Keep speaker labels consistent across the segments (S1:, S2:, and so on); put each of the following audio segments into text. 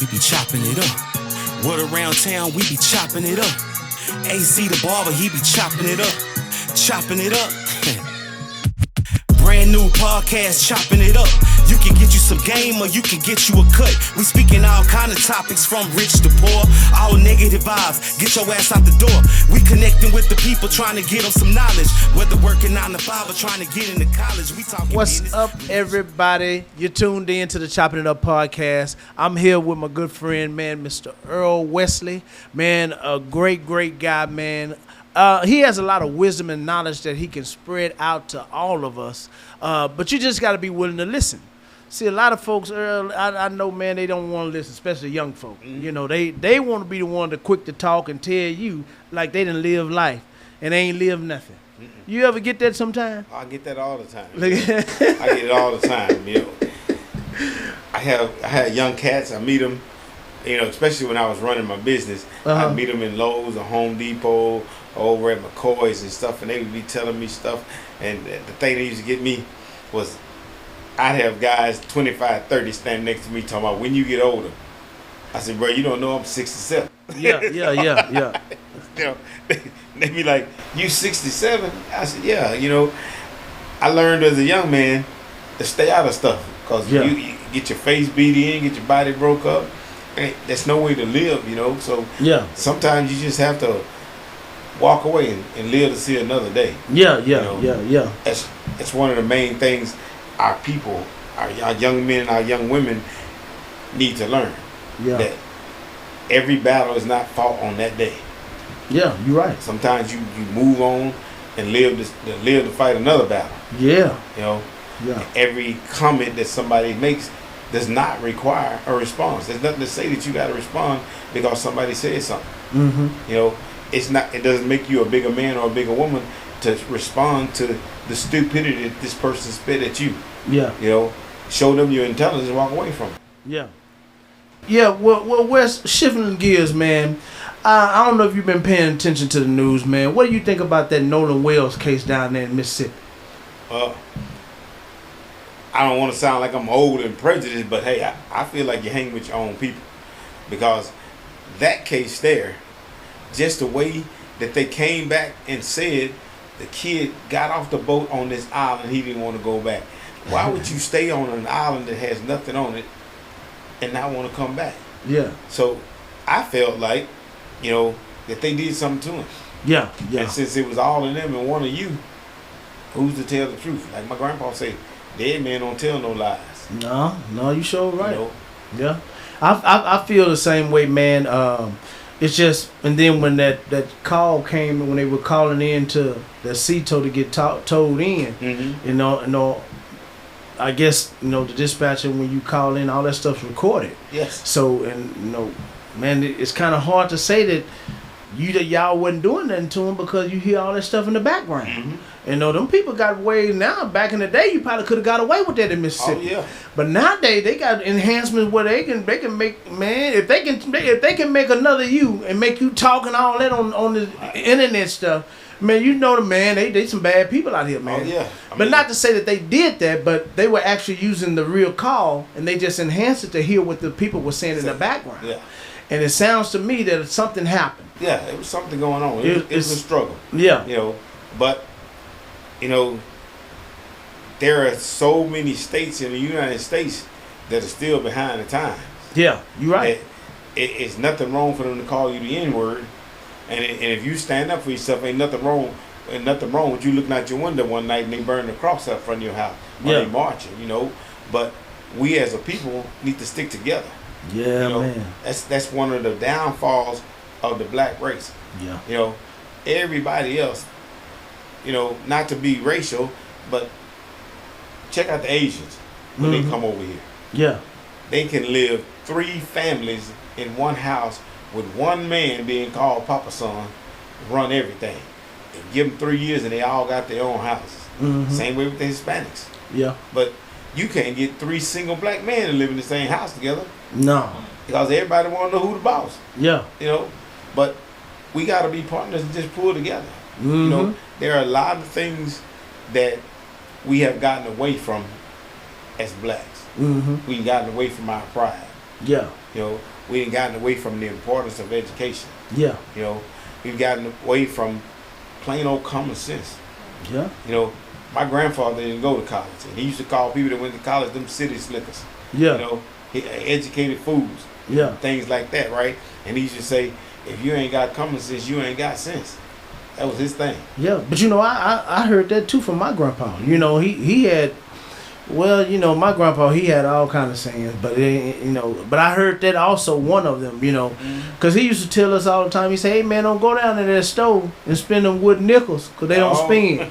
S1: We be chopping it up. Word around town, we be chopping it up. AC the barber, he be chopping it up. Chopping it up. Brand new podcast, chopping it up. You can get you some game or you can get you a cut. We speaking all kind of topics from rich to poor. All negative vibes, get your ass out the door. We connecting with the people trying to get them some knowledge. Whether working 9 to 5 or trying to get into college, we talking
S2: What's
S1: business.
S2: up, everybody? You're tuned in to the Chopping It Up podcast. I'm here with my good friend, man, Mr. Errol Wesley. Man, a great guy, man. He has a lot of wisdom and knowledge that he can spread out to all of us. But you just got to be willing to listen. See, a lot of folks, Earl, I know, man, they don't want to listen, especially young folk. Mm-hmm. You know, they want to be the one to quick to talk and tell you like they done live life and they ain't live nothing. Mm-mm. You ever get that sometime?
S3: I get that all the time. I get it all the time. You know, I had young cats. I meet them, you know, especially when I was running my business. I meet them in Lowe's or Home Depot, over at McCoy's and stuff, and they would be telling me stuff. And the thing that used to get me was I'd have guys 25, 30 standing next to me talking about when you get older. I said, bro, you don't know I'm 67.
S2: Yeah.
S3: You know, they be like, you 67? I said, yeah. You know, I learned as a young man to stay out of stuff because you get your face beat in, get your body broke up. There's no way to live, you know. So sometimes you just have to walk away and live to see another day.
S2: Yeah.
S3: That's one of the main things our people, our young men and our young women need to learn. Yeah. That every battle is not fought on that day.
S2: Yeah, you're right.
S3: Sometimes you move on and live to fight another battle. Yeah. You know? Yeah. Every comment that somebody makes does not require a response. There's nothing to say that you got to respond because somebody said something. Mm-hmm. You know, it doesn't make you a bigger man or a bigger woman to respond to the stupidity that this person spit at you. Yeah. You know, show them your intelligence and walk away from it.
S2: Yeah. Yeah, well, Wes, shifting gears, man. I don't know if you've been paying attention to the news, man. What do you think about that Nolan Wells case down there in Mississippi?
S3: I don't want to sound like I'm old and prejudiced, but hey, I feel like you hang with your own people. Because that case there, just the way that they came back and said the kid got off the boat on this island, he didn't want to go back. Why would you stay on an island that has nothing on it and not want to come back? Yeah. So I felt like, you know, that they did something to him. Yeah. And since it was all of them and one of you, who's to tell the truth? Like my grandpa said, dead man don't tell no lies.
S2: No, you sure right.
S3: You know?
S2: Yeah. I feel the same way, man. It's just, and then when that call came, when they were calling in to the CETO to get towed in, mm-hmm. you know, I guess, you know, the dispatcher, when you call in, all that stuff's recorded. Yes. So, and, you know, man, it's kind of hard to say that y'all wasn't doing nothing to him because you hear all that stuff in the background. Mm-hmm. You know, them people got away now. Back in the day, you probably could have got away with that in Mississippi. Oh, yeah. But nowadays, they got enhancements where they can make, man, if they can make another you and make you talk and all that on the internet stuff, man, you know they some bad people out here, man. Oh, yeah. But not to say that they did that, but they were actually using the real call and they just enhanced it to hear what the people were saying in the background. Yeah. And it sounds to me that something happened.
S3: Yeah, it was something going on. It was a struggle.
S2: Yeah.
S3: You know, but, you know, there are so many states in the United States that are still behind the times. Yeah, you're right. It's nothing wrong for them to call you the N-word. And if you stand up for yourself, ain't nothing wrong with you looking out your window one night and they burn the cross out front of your house. Or they marching, you know. But we as a people need to stick together.
S2: Yeah,
S3: you know,
S2: man.
S3: That's one of the downfalls of the black race. Yeah. You know, everybody else, you know, not to be racial, but check out the Asians when they come over here. Yeah. They can live 3 families in one house with one man being called Papa Son, run everything. And give them 3 years and they all got their own houses. Mm-hmm. Same way with the Hispanics. Yeah. But you can't get 3 single black men to live in the same house together. No. Because everybody want to know who the boss. Yeah. You know, but we got to be partners and just pull together. Mm-hmm. You know, there are a lot of things that we have gotten away from as blacks. Mm-hmm. We've gotten away from our pride.
S2: Yeah.
S3: You know, we ain't gotten away from the importance of education.
S2: Yeah.
S3: You know, we've gotten away from plain old common sense.
S2: Yeah.
S3: You know, my grandfather didn't go to college, and he used to call people that went to college them city slickers.
S2: Yeah.
S3: You know, educated fools.
S2: Yeah.
S3: Things like that, right? And he used to say, if you ain't got common sense, you ain't got sense. That was his thing.
S2: Yeah, but you know, I heard that too from my grandpa. You know, he had, well, you know, my grandpa, he had all kind of sayings, but you know, but I heard that also one of them, you know, because he used to tell us all the time. He said, "Hey man, don't go down to that store and spend them wooden nickels, cause they don't spin."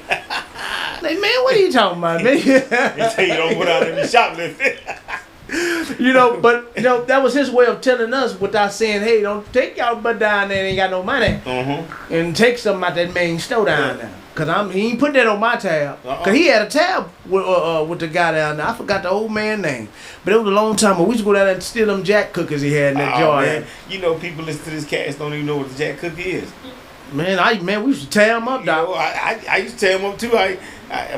S2: Like, man, what are you talking about, man?
S3: He tell you don't go down there and shoplifting.
S2: You know, but you know, that was his way of telling us without saying, "Hey, don't take y'all butt down there and ain't got no money, and take something out that main store down there." Cause he ain't put that on my tab. Cause he had a tab with the guy down there. I forgot the old man name, but it was a long time ago. We used to go down there and steal them jack cookies he had in that jar.
S3: Man. You know, people listen to this cast don't even know what the jack cookie is.
S2: Man, we used to tear them up, dog.
S3: You know, I used to tear them up too. A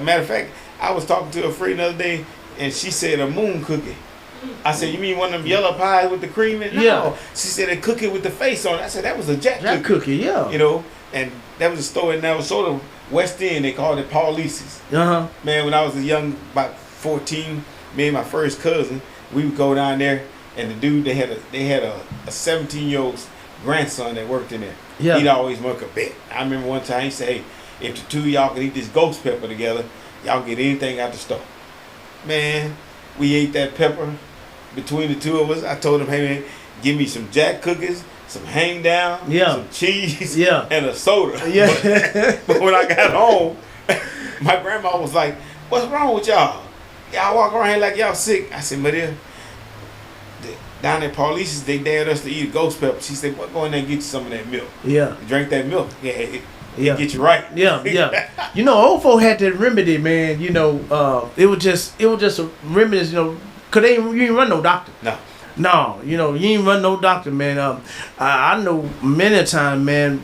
S3: matter of fact, I was talking to a friend the other day, and she said a moon cookie. I said, you mean one of them yellow pies with the cream in it? No.
S2: Yeah.
S3: She said a cookie with the face on it. I said, that was a jack
S2: cookie, yeah.
S3: You know, and that was a store in Navasota, West End. They called it Paulice's. Man, when I was about 14, me and my first cousin, we would go down there, and the dude, they had a 17-year-old grandson that worked in there.
S2: Yeah.
S3: He'd always make a bet. I remember one time he said, hey, if the two of y'all could eat this ghost pepper together, y'all get anything out the store. Man, we ate that pepper between the two of us. I told him, hey man, give me some jack cookies, some hang down, some cheese, and a soda.
S2: Yeah.
S3: But when I got home, my grandma was like, what's wrong with y'all? Y'all walk around here like y'all sick. I said, Maria, down at Paulice's, they dared us to eat a ghost pepper. She said, go in there and get you some of that milk.
S2: Yeah.
S3: Drink that milk. Yeah, get you right.
S2: Yeah. You know, old folk had that remedy, man. You know, it was just a remedy, you know, cause you ain't run no doctor. No, you know, you ain't run no doctor, man. I know many times, man,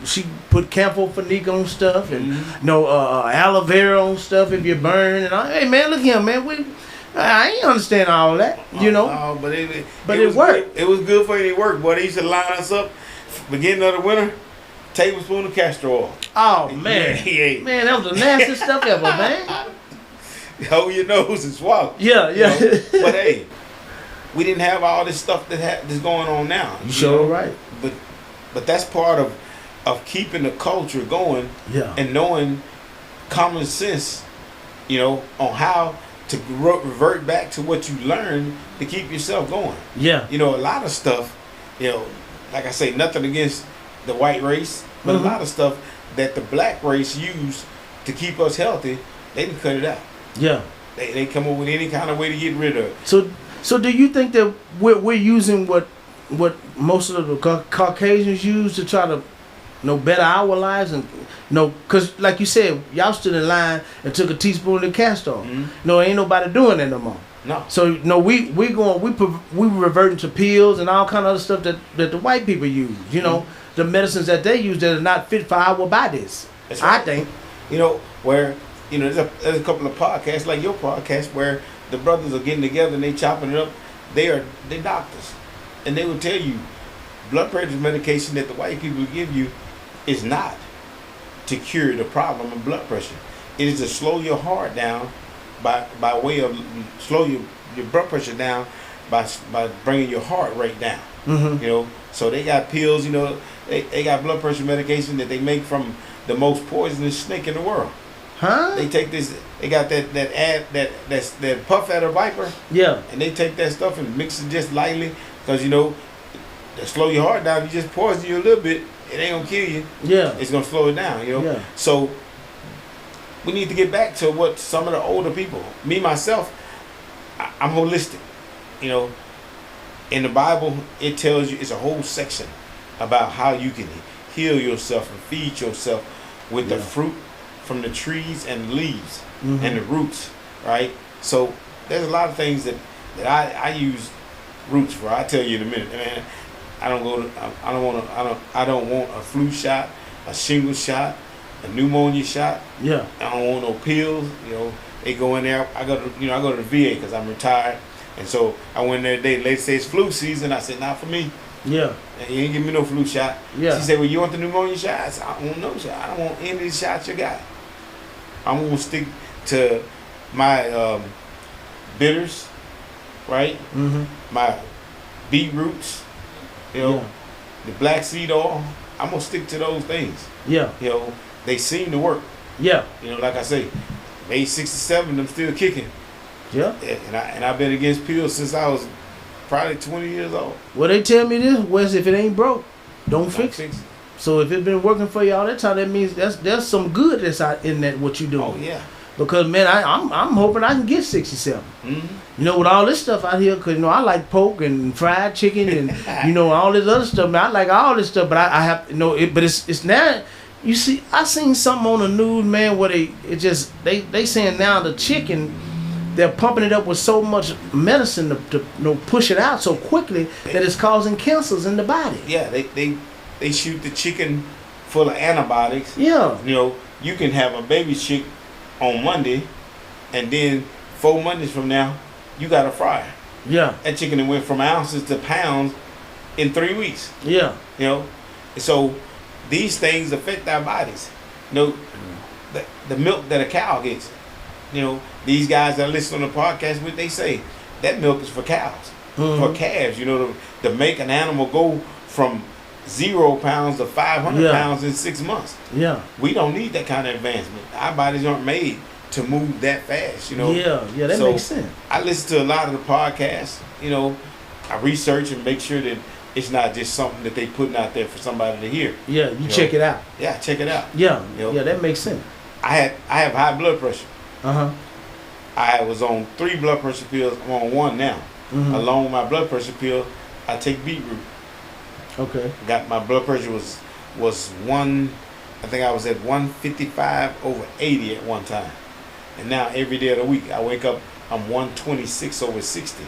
S2: she put camphor-phenique on stuff and, you know, aloe vera on stuff if you burn. And hey, man, look here, man, I ain't understand all that, you know.
S3: No, but
S2: it worked.
S3: It was good for you. It worked, boy. They used to line us up, beginning of the winter, tablespoon of castor oil.
S2: Oh, man. Man, that was the nastiest stuff ever, man.
S3: Hold your nose and swallow.
S2: Yeah.
S3: You know? But hey, we didn't have all this stuff that's going on now.
S2: You sure right.
S3: But that's part of keeping the culture going.
S2: Yeah.
S3: And knowing common sense, you know, on how to revert back to what you learned to keep yourself going.
S2: Yeah.
S3: You know, a lot of stuff, you know, like I say, nothing against the white race, but a lot of stuff that the black race used to keep us healthy, they didn't cut it out.
S2: Yeah.
S3: They come up with any kind of way to get rid of it.
S2: So do you think that we're using what most of the Caucasians use to try to, you know, better our lives? And you know, cause like you said, y'all stood in line and took a teaspoon of castor oil. No, ain't nobody doing that no more.
S3: No.
S2: So no, we reverting to pills and all kind of other stuff that the white people use. You know, the medicines that they use that are not fit for our bodies. That's right. I think.
S3: You know, where, you know, there's a couple of podcasts like your podcast where the brothers are getting together and they chopping it up. They're doctors, and they will tell you blood pressure medication that the white people give you is not to cure the problem of blood pressure. It is to slow your heart down by way of slow your blood pressure down by bringing your heart rate down. You know, so they got pills. You know, they got blood pressure medication that they make from the most poisonous snake in the world. They take this. They got that puff adder viper. Yeah. And they take that stuff and mix it just lightly, because you know, to slow your heart down, you just poison you a little bit. It ain't gonna kill you. Yeah. It's gonna slow it down. You know. Yeah. So we need to get back to what some of the older people. Me myself, I'm holistic. You know, in the Bible, it tells you, it's a whole section about how you can heal yourself and feed yourself with the fruit from the trees and leaves and the roots, right? So there's a lot of things that I use roots for. I'll tell you in a minute, man. I don't want a flu shot, a shingle shot, a pneumonia shot. Yeah. I don't want no pills. You know, they go in there. I go to the VA because I'm retired. And so I went there today. Lady said it's flu season. I said, not for me.
S2: Yeah.
S3: You ain't give me no flu shot.
S2: Yeah.
S3: She said, well, you want the pneumonia shot? I said, I don't want no shot. I don't want any of these shots you got. I'm going to stick to my bitters, right?
S2: Mm-hmm.
S3: My beetroots, the black seed oil. I'm going to stick to those things.
S2: Yeah.
S3: They seem to work.
S2: Yeah.
S3: Like I say, age 67, I'm still kicking.
S2: Yeah.
S3: And I've been against pills since I was probably 20 years old.
S2: Well, they tell me this, Wes, if it ain't broke, don't fix it. So if it's been working for you all that time, that means there's some good that's out in that what you doing.
S3: Oh yeah.
S2: Because man, I'm hoping I can get 67.
S3: Mm-hmm.
S2: With all this stuff out here, cause I like pork and fried chicken and all this other stuff. Man, I like all this stuff, but I have but it's now. You see, I seen something on the news, man, where they saying now the chicken, they're pumping it up with so much medicine to push it out so quickly that it's causing cancers in the body.
S3: Yeah, they shoot the chicken full of antibiotics.
S2: Yeah.
S3: You can have a baby chick on Monday, and then 4 Mondays from now, you got a fryer.
S2: Yeah.
S3: That chicken that went from ounces to pounds in 3 weeks.
S2: Yeah.
S3: So these things affect our bodies. The milk that a cow gets. These guys that listen on the podcast, what they say, that milk is for cows, for calves. To make an animal go from 0 pounds to 500 pounds in 6 months.
S2: Yeah.
S3: We don't need that kind of advancement. Our bodies aren't made to move that fast.
S2: Yeah, that makes sense.
S3: I listen to a lot of the podcasts. I research and make sure that it's not just something that they putting out there for somebody to hear.
S2: Yeah, you check it out.
S3: Yeah, check it out.
S2: Yeah, that makes sense.
S3: I have high blood pressure.
S2: Uh-huh.
S3: I was on 3 blood pressure pills. I'm on 1 now.
S2: Mm-hmm.
S3: Along with my blood pressure pill, I take beetroot.
S2: Okay.
S3: Got my blood pressure was one. I think I was at 155/80 at one time, and now every day of the week I wake up, I'm 126/60.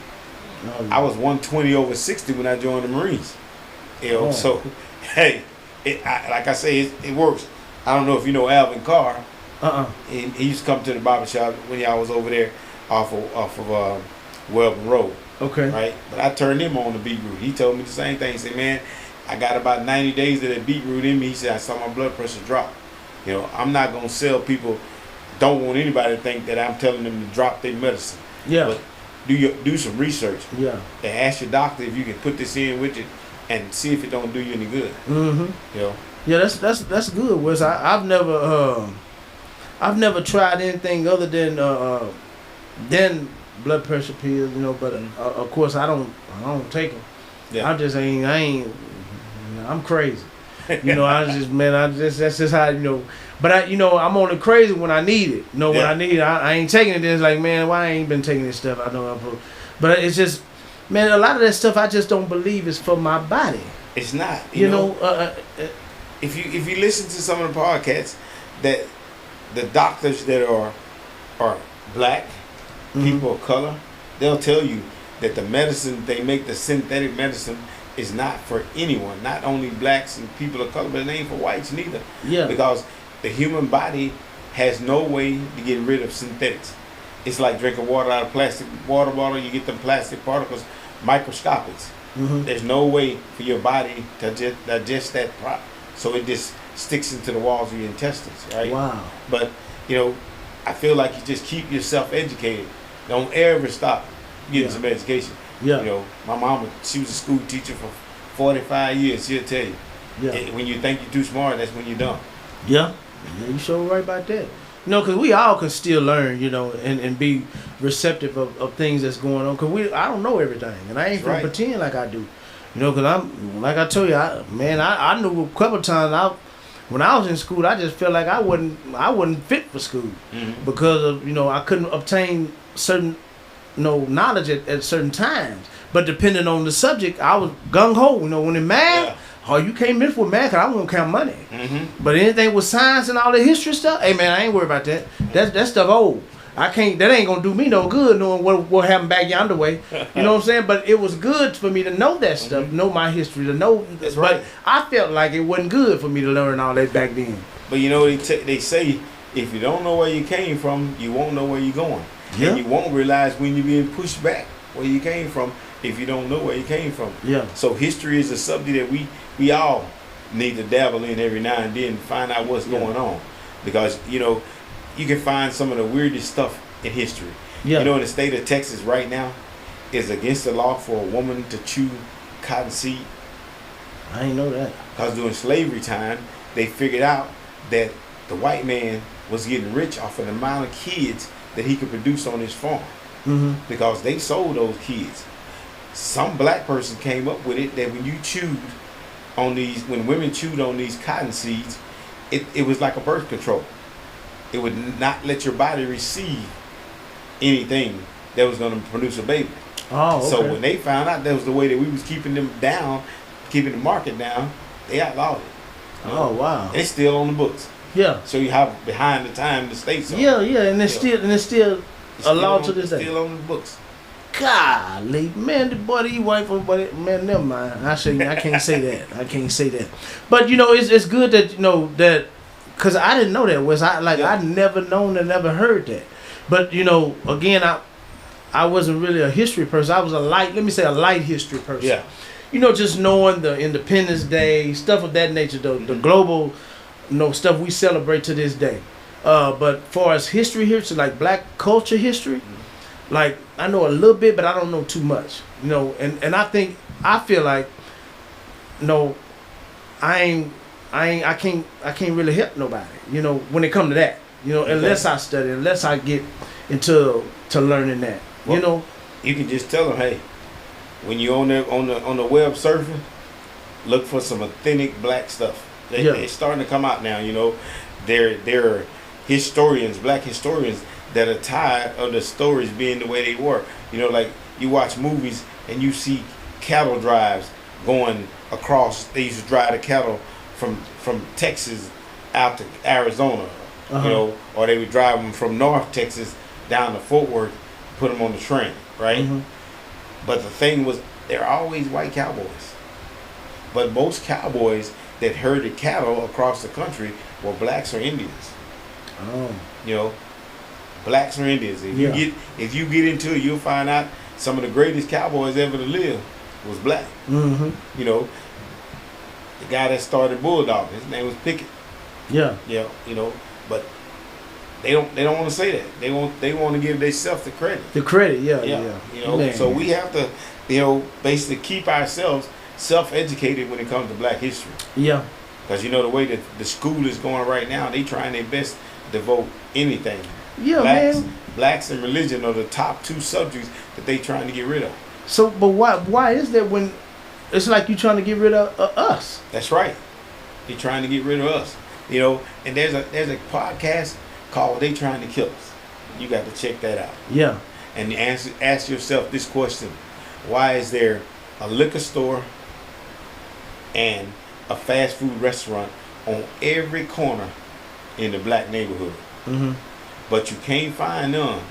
S2: Oh, yeah.
S3: I was 120/60 when I joined the Marines. So hey, like I say, it works. I don't know if you know Alvin Carr. He used to come to the barbershop when I was over there off of Welcome Road.
S2: Okay.
S3: Right? But I turned him on to beetroot. He told me the same thing. He said, man, I got about 90 days of that beetroot in me. He said, I saw my blood pressure drop. I'm not going to sell people, don't want anybody to think that I'm telling them to drop their medicine.
S2: Yeah.
S3: But do some research.
S2: Yeah.
S3: And ask your doctor if you can put this in with it and see if it don't do you any good.
S2: Mm-hmm. Yeah, that's good, Wes. I've never tried anything other than blood pressure pills, but of course I don't take them. Yeah. I'm crazy. That's just how, but I'm only crazy when I need it. When I need it, I ain't taking it. It's like, man, why I ain't been taking this stuff? I know but it's just, man, a lot of that stuff I just don't believe is for my body.
S3: It's not. If you listen to some of the podcasts, that the doctors that are black, people of color, they'll tell you that the medicine they make, the synthetic medicine, is not for anyone. Not only blacks and people of color, but it ain't for whites neither.
S2: Yeah.
S3: Because the human body has no way to get rid of synthetics. It's like drinking water out of plastic water bottle. You get them plastic particles, microscopic. Mm-hmm. There's no way for your body to digest that so it just sticks into the walls of your intestines, right?
S2: Wow.
S3: But, I feel like you just keep yourself educated. Don't ever stop getting some education.
S2: Yeah.
S3: My mama, she was a school teacher for 45 years. She'll tell you.
S2: Yeah.
S3: When you think you're too smart, that's when you're done.
S2: Yeah. You sure right about that. Because we all can still learn, and be receptive of things that's going on. Because I don't know everything, and I ain't gonna pretend like I do. Because I'm, like I told you, I knew a couple times when I was in school, I just felt like I wasn't fit for school because of I couldn't obtain certain knowledge at certain times. But depending on the subject, I was gung ho. When in math, you came in for math, 'cause I won't count money. Mm-hmm. But anything with science and all the history stuff, hey man, I ain't worried about that. That stuff old. That ain't gonna do me no good knowing what happened back yonder way. You know what I'm saying? But it was good for me to know that stuff, know my history, to know.
S3: That's
S2: but
S3: right.
S2: I felt like it wasn't good for me to learn all that back then.
S3: But they say if you don't know where you came from, you won't know where you're going.
S2: Yeah.
S3: And you won't realize when you're being pushed back where you came from if you don't know where you came from.
S2: Yeah.
S3: So history is a subject that we all need to dabble in every now and then to find out what's going on. Because, you know, you can find some of the weirdest stuff in history.
S2: Yeah.
S3: You know, in the state of Texas right now, it's against the law for a woman to chew cottonseed.
S2: I ain't know that.
S3: Because during slavery time, they figured out that the white man was getting rich off of the amount of kids that he could produce on his farm.
S2: Mm-hmm.
S3: Because they sold those kids. Some black person came up with it that when you chewed on these, when women chewed on these cotton seeds, it was like a birth control. It would not let your body receive anything that was going to produce a baby.
S2: Oh, okay.
S3: So when they found out that was the way that we was keeping them down, keeping the market down, they outlawed it.
S2: Oh, wow.
S3: It's still on the books.
S2: Yeah.
S3: So you have behind the time the states are.
S2: Yeah, and it's still allowed to this day.
S3: Still on the books.
S2: Golly, man, the boy, these white folks, but man, never mind. I can't say that. I can't say that. But you know, it's good that you know that, cause I didn't know that. I never known and never heard that. But you know, again, I wasn't really a history person. I was a light history person.
S3: Yeah.
S2: You know, just knowing the Independence Day stuff of that nature, the global, you know, stuff we celebrate to this day. But far as history, so like black culture history. Like I know a little bit, but I don't know too much, you know. And I feel like, no, I can't really help nobody, you know, when it come to that, you know, unless I study, unless I get into learning that, you know.
S3: You can just tell them, hey, when you're on the web surfing, look for some authentic black stuff. It's starting to come out now, you know. There are historians, black historians, that are tired of the stories being the way they were. You know, like you watch movies and you see cattle drives going across. They used to drive the cattle from Texas out to Arizona, you know, or they would drive them from North Texas down to Fort Worth, put them on the train, right? Mm-hmm. But the thing was, they're always white cowboys. But most cowboys that herded cattle across the country were blacks or Indians.
S2: Oh.
S3: You know, blacks or Indians. If you get into it, you'll find out some of the greatest cowboys ever to live was black.
S2: Mm-hmm.
S3: You know, the guy that started Bulldog, his name was Pickett.
S2: Yeah.
S3: Yeah. You know, but they don't want to say that. They want to give themselves the credit.
S2: The credit, yeah.
S3: You know, man. So we have to, you know, basically keep ourselves self-educated when it comes to black history.
S2: Yeah.
S3: Because you know the way that the school is going right now, they trying their best to vote anything.
S2: Yeah, man.
S3: Blacks and religion are the top two subjects that they trying to get rid of.
S2: So, but why is that when it's like you trying to get rid of us?
S3: That's right. They're trying to get rid of us. You know, and there's a podcast called "They Trying to Kill Us." You got to check that out.
S2: Yeah.
S3: And ask yourself this question: why is there a liquor store and a fast food restaurant on every corner in the black neighborhood?
S2: Mm-hmm.
S3: But you can't find none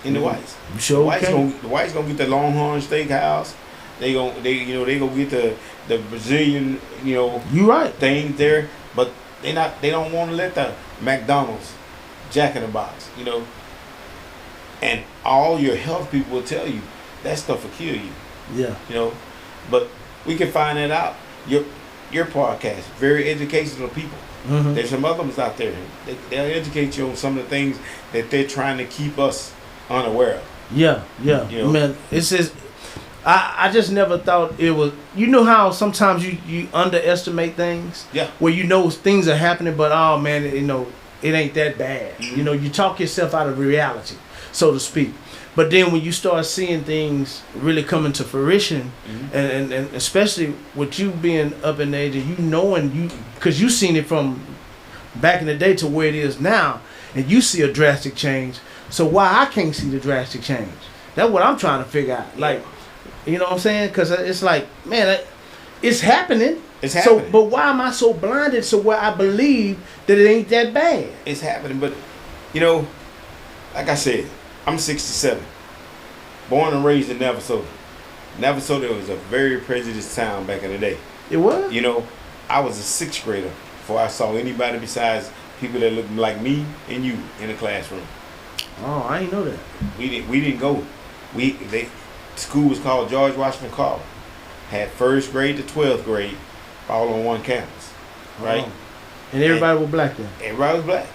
S3: in the whites.
S2: You sure
S3: the whites gonna get the Longhorn Steakhouse. They gonna get the Brazilian, you know,
S2: you right
S3: thing there. But they don't want to let the McDonald's, Jack in the Box, you know. And all your health people will tell you that stuff will kill you.
S2: Yeah.
S3: You know, but we can find that out. Your podcast, very educational people.
S2: Mm-hmm.
S3: There's some other ones out there. They'll educate you on some of the things that they're trying to keep us unaware of.
S2: Yeah. You know? Man, it's just, I just never thought it was, you know how sometimes you underestimate things?
S3: Yeah.
S2: Where you know things are happening, but oh man, you know, it ain't that bad. Mm-hmm. You know, you talk yourself out of reality, so to speak. But then when you start seeing things really coming to fruition, mm-hmm. and especially with you being up in age and you knowing because you seen it from back in the day to where it is now, and you see a drastic change. So why I can't see the drastic change? That's what I'm trying to figure out. Like, you know what I'm saying? Because it's like, man, it's happening.
S3: It's happening.
S2: So, but why am I so blinded? So where I believe that it ain't that bad?
S3: It's happening, but you know, like I said, I'm 67. Born and raised in Navasota. Navasota was a very prejudiced town back in the day.
S2: It was?
S3: You know, I was a 6th grader before I saw anybody besides people that looked like me and you in the classroom.
S2: Oh, I didn't know that.
S3: We didn't go. The school was called George Washington Carver. Had 1st grade to 12th grade, all on one campus, right?
S2: And everybody was black then.
S3: Everybody was black.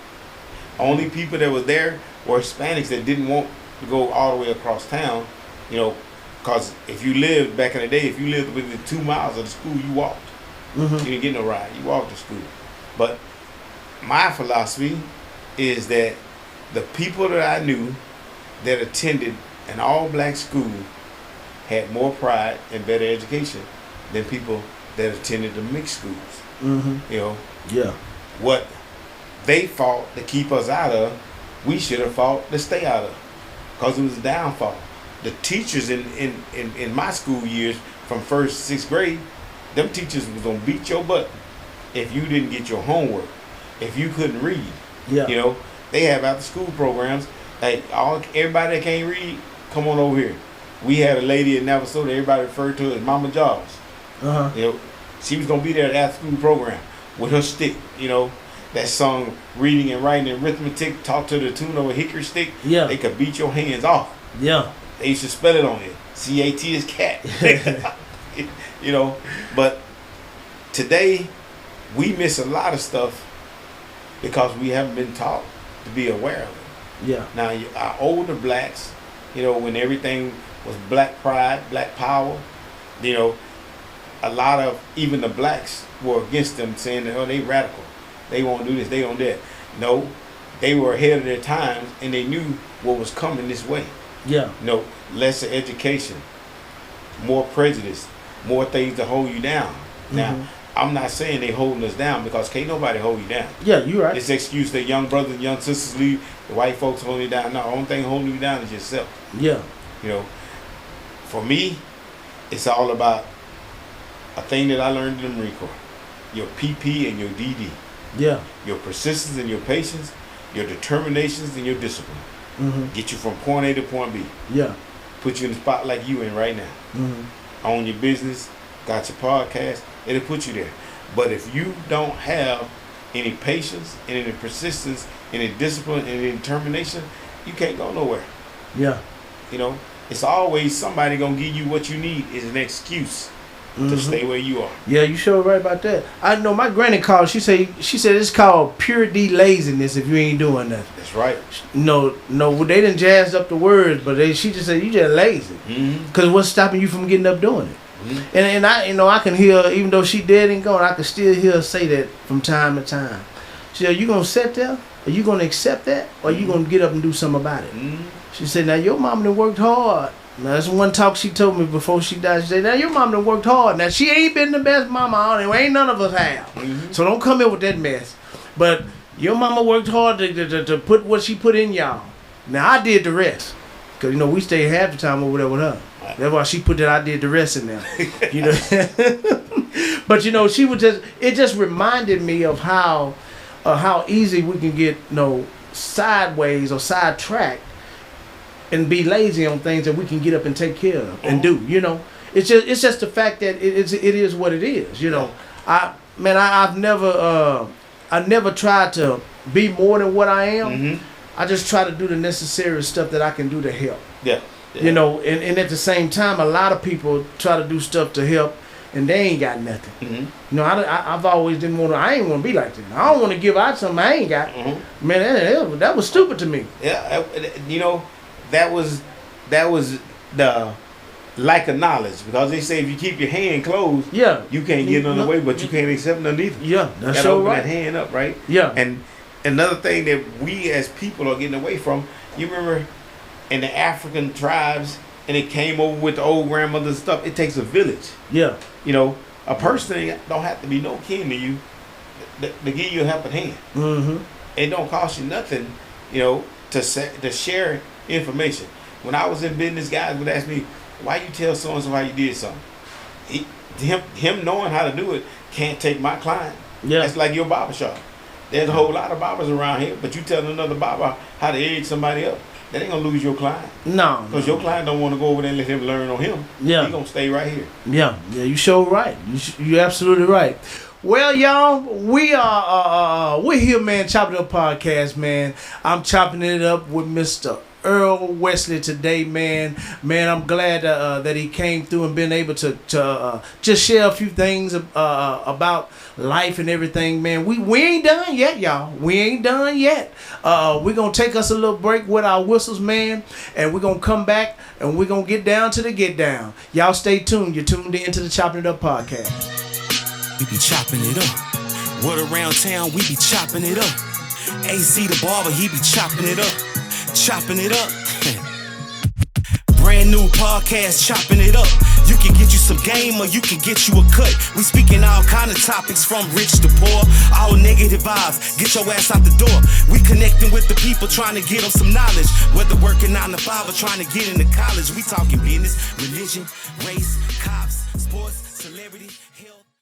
S3: Only people that was there were Hispanics that didn't want to go all the way across town, because if you lived back in the day, if you lived within 2 miles of the school, you walked.
S2: Mm-hmm.
S3: You didn't get no ride. You walked to school. But my philosophy is that the people that I knew that attended an all-black school had more pride and better education than people that attended the mixed schools.
S2: Mm-hmm. Yeah.
S3: What they fought to keep us out of, we should have fought to stay out of, because it was a downfall. The teachers in my school years, from 1st to 6th grade, them teachers was gonna beat your butt if you didn't get your homework, if you couldn't read.
S2: Yeah.
S3: They have after school programs. Hey, everybody that can't read, come on over here. We had a lady in Navasota, everybody referred to as Mama Jaws.
S2: Uh-huh.
S3: She was gonna be there at the after school program with her stick, that song Reading and Writing and Arithmetic, taught to the tune of a hickory stick.
S2: Yeah.
S3: They could beat your hands off.
S2: Yeah.
S3: They used to spell it on it. C-A-T is cat. But today we miss a lot of stuff because we haven't been taught to be aware of it.
S2: Yeah.
S3: Now our older blacks, when everything was black pride, black power, a lot of even the blacks were against them, saying that, they radical. They won't do this, they don't do that. No, they were ahead of their times and they knew what was coming this way.
S2: Yeah.
S3: Lesser education, more prejudice, more things to hold you down.
S2: Mm-hmm.
S3: Now, I'm not saying they holding us down, because can't nobody hold you down.
S2: Yeah, you're right.
S3: It's an excuse that young brothers and young sisters leave, the white folks holding you down. No, the only thing holding you down is yourself.
S2: Yeah.
S3: For me, it's all about a thing that I learned in the Marine Corps. Your PP and your DD.
S2: Yeah.
S3: Your persistence and your patience, your determinations and your discipline.
S2: Mm-hmm.
S3: Get you from point A to point B.
S2: Yeah.
S3: Put you in the spot like you in right now.
S2: Mm-hmm.
S3: Own your business, got your podcast, it'll put you there. But if you don't have any patience, and any persistence, any discipline, and any determination, you can't go nowhere.
S2: Yeah.
S3: It's always somebody gonna give you what you need is an excuse to stay where you are.
S2: Yeah, you sure right about that. I know my granny called. She said it's called pure D laziness if you ain't doing nothing.
S3: That's right.
S2: No, they didn't jazz up the words, but she just said you just lazy. Because what's stopping you from getting up doing it? Mm-hmm. And I can hear, even though she dead and gone, I can still hear her say that from time to time. She said, you gonna sit there? Are you gonna accept that? Or you gonna get up and do something about it? She said, now your mom done worked hard. Now that's one talk she told me before she died. She said, now your mom done worked hard. Now she ain't been the best mama, ain't none of us have. So don't come in with that mess. But your mama worked hard to put what she put in y'all. Now I did the rest. Because, we stayed half the time over there with her. That's why she put that I did the rest in there. But, she was it just reminded me of how easy we can get, sideways or sidetracked and be lazy on things that we can get up and take care of and do. It's just the fact that it is what it is. I've never tried to be more than what I am. I just try to do the necessary stuff that I can do to help.
S3: Yeah.
S2: And at the same time, a lot of people try to do stuff to help and they ain't got nothing. I've always I ain't want to be like that. I don't want to give out something I ain't got. Man, that was stupid to me.
S3: Yeah, that was the lack of knowledge, because they say if you keep your hand closed, you can't get none away, but you can't accept none either.
S2: Yeah, that's
S3: so
S2: right.
S3: That hand up, right?
S2: Yeah.
S3: And another thing that we as people are getting away from, you remember in the African tribes, and it came over with the old grandmother stuff, it takes a village.
S2: Yeah.
S3: A person don't have to be no kin to you to give you a helping hand. It don't cost you nothing, to share information. When I was in business, guys would ask me, why you tell so-and-so how you did something? Him knowing how to do it can't take my client.
S2: Yeah.
S3: That's like your barber shop. There's a whole lot of barbers around here, but you tell another barber how to edge somebody up, that ain't gonna lose your client. No. Because your client don't want to go over there and let him learn on him. Yeah. He gonna stay right here.
S2: Yeah, you sure right. You absolutely right. Well, y'all, we're here, man. Chopping It Up podcast, man. I'm chopping it up with Mr. Errol Wesley today, man. Man, I'm glad that he came through and been able to just share a few things about life and everything, man. We ain't done yet, y'all. We ain't done yet. We're going to take us a little break with our whistles, man, and we're going to come back and we're going to get down to the get down. Y'all stay tuned. You're tuned in to the Chopping It Up podcast.
S1: We be chopping it up. Word around town, we be chopping it up. AC the barber, he be chopping it up. Chopping it up. Brand new podcast, chopping it up. You can get you some game or you can get you a cut. We speaking all kind of topics from rich to poor. All negative vibes, get your ass out the door. We connecting with the people trying to get them some knowledge. Whether working 9 to 5 or trying to get into college. We talking business, religion, race, cops, sports, celebrity.